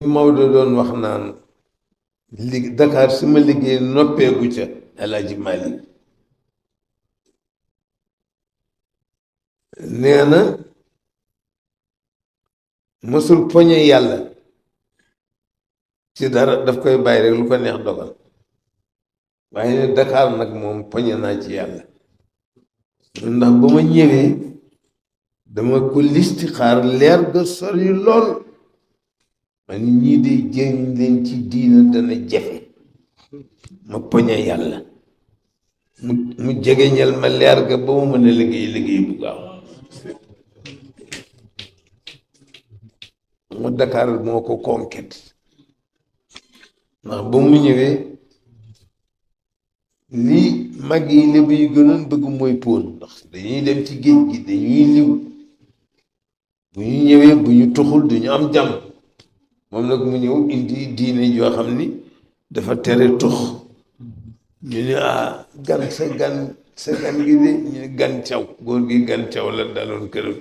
Maodo doon wax naan Dakar su ma liggéey noppeegu ca El Hadj Malick nee na mësul poñe yàlla ci dara daf koy bàyyi rek lu ko neex dogal waaye ne Dakar nag moom poñe naa ci yàlla ndax ba ma ñëwee dama ko listixaar leer ga sori lool ma ni ñii de jëriñ leen ci diina dana jafe ma poñe yàlla mu jegeñal ma leer ga ba mu mën a liggéey bu gaaw mu Dakar moo ko conquête ndax ba mu ñëwee lii mag yi lébu yu gënoon bëgg mooy póon ndax dañuy dem ci géej gi dañuy liw bu ñu ñëwee bu ñu tuxul duñu am jàmm moom nag mu ñëw indi diine joo xam ni dafa tere tux ñu ne gan sa gan gi de ñu ne gan caw góor gi gan caw la daloon këram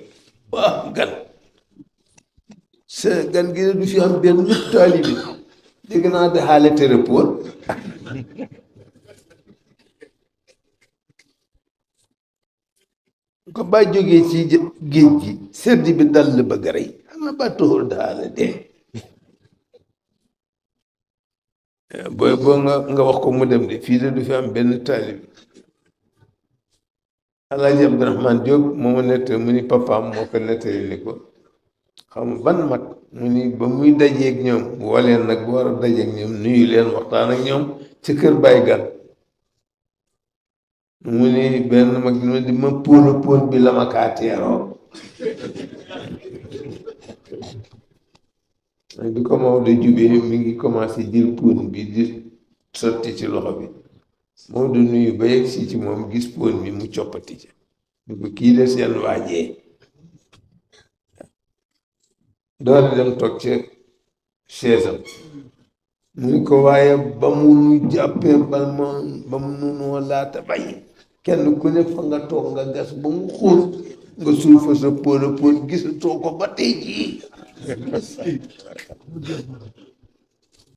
gan sa gan gi de du fi am benn taalibi dégg naa de xaale tere poon ko ba jógee ci géej gi sedd bi dal la bëgg a rey xanaa ba toxul daala dee boo nga wax ko mu dem de fii de du fi am benn taalib Alaaji Abdurahmaan Jóob moo ma nett mu ni papaam moo ko nettali ni ko xam ban mag mu ni ba muy dajeeg ñoom woo leen nag bu war a dajeeg ñoom nuyu leen waxtaan ak ñoom ci kër Baay Gan mu ni benn mag ni di ma póon bi la ma kaa teeroo bi ko Maodo jubee mi ngi commencé jël póon bi di sotti ci loxo bi Maodo nuyu ba yegg si ci moom gis póon bi mu coppati ci ni ko kii de seen waajee doole dem toog ca chaise am mu ni ko waaye ba mu nu jàppee ba mu nunoo laata bàyyi kenn ku ne fa nga toog nga gas ba mu xóot nga suul fa sa póon gisatoo ko ba tey jii